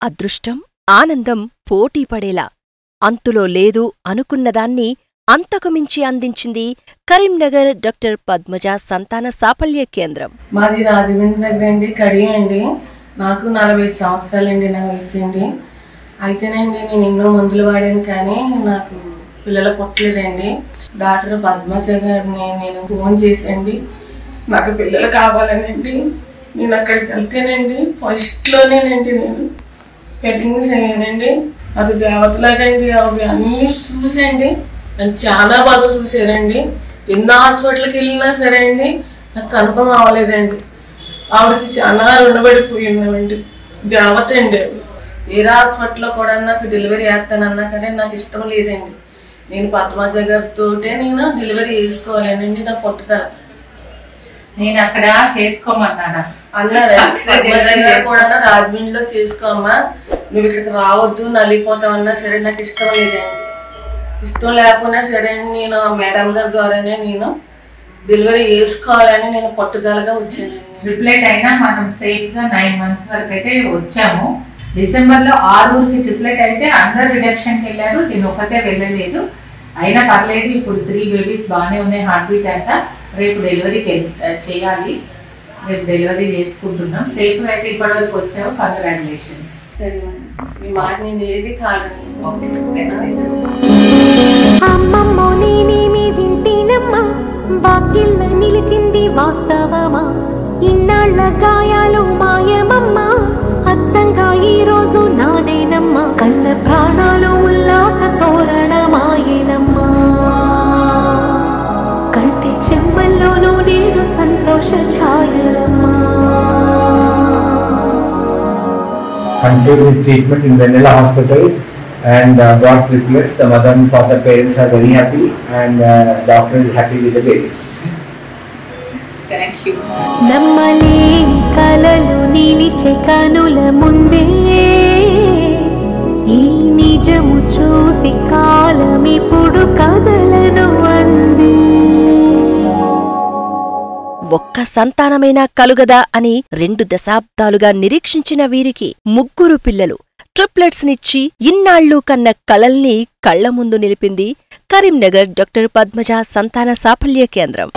అదృష్టం, ఆనందం పోటీపడేలా అంతులో లేదు అనుకున్నదాన్ని అంతకుమించి అందించింది కరీంనగర్ డాక్టర్ పద్మజ సంతాన సాఫల్య కేంద్రం. మాది రాజమండ్రి దగ్గర అండి, కడియం అండి. నాకు 45 సంవత్సరాలండి నా వయసు అండి. అయితేనండి నేను ఎన్నో మందులు వాడాను కానీ నాకు పిల్లలు పుట్టలేదండి. డాక్టర్ పద్మజ గారిని నేను ఫోన్ చేసండి నాకు పిల్లలు కావాలనండి. నేను అక్కడికి వెళ్తేనండి ఫస్ట్లోనేనండి నేను పెద్ద అయ్యానండి. నాకు దేవతలాగండి అవి అన్నీ చూసండి నన్ను చాలా బాగా చూసారండి. ఎన్నో హాస్పిటల్కి వెళ్ళినా సరే అండి నాకు కన్ఫర్మ్ అవ్వలేదండి. ఆవిడకి చాలా రుణపడిపోయిందండి. దేవత అండి. వేరే హాస్పిటల్లో కూడా నాకు డెలివరీ చేస్తానన్నా కానీ నాకు ఇష్టం లేదండి. నేను పద్మజ గారితో నేను డెలివరీ చేసుకోవాలనండి. నాకు పట్టుదల. నేను అక్కడ చేసుకోమన్నాను అన్నారండి కూడా రాజమండ్రిలో చేసుకోమ్మా, నువ్వు ఇక్కడికి రావద్దు నలిగిపోతావన్నా సరే నాకు ఇష్టం లేదండి. ఇష్టం లేకపోయినా సరే నేను మేడం గారి ద్వారానే నేను డెలివరీ చేసుకోవాలని నేను పట్టుదలగా వచ్చానండి. ట్రిప్లెట్ అయినా మనం సేఫ్గా 9 months వరకు అయితే వచ్చాము. డిసెంబర్లో 6 ట్రిప్లెట్ అయితే అండర్ రిడక్షన్కి వెళ్ళారు. నేను ఒకతే వెళ్ళలేదు, అయినా పర్లేదు. ఇప్పుడు 3 babies బాగానే ఉన్నాయి. హార్ట్ బీట్ అంతా. రేపు డెలివరీకి చేయాలి. రేపు డెలివరీ చేసుకుంటున్నాం. సేఫ్గా అయితే ఇప్పటివరకు వచ్చాము. కంగ్రాచులేషన్స్. సరే మీ మాట నేను ఏది కాదండి. అమ్మమ్మో నేనేమి వింటేనమ్మా, వాకిళ్ళ నిలిచింది వాస్తవమా, ఇన్నాళ్ల గాయాలు మాయమమ్మా, అచ్చంగా ఈ రోజు నాదేనమ్మా, కన్న ప్రాణాలు ఉల్లాస తోరణమాయేనమ్మా, కంటి చెమ్మల్లోనూ నేను సంతోష ఛాయలమ్మా. Conceived with treatment in Vanilla Hospital and got triplets. The mother and father parents are very happy and doctor is happy with the babies. Thank you. నమ్మలేని కలలు నిలిచే కనుల ముందే ఈ నిజము చూసి కాలమిప్పుడు కదలను అంది. ఒక్క సంతానమైనా కలుగదా అని 2 దశాబ్దాలుగా నిరీక్షించిన వీరికి 3 పిల్లలు ట్రిప్లెట్స్ నిచ్చి ఇన్నాళ్లు కన్న కలల్ని కళ్ల ముందు నిలిపింది కరీంనగర్ డాక్టర్ పద్మజ సంతాన సాఫల్య కేంద్రం.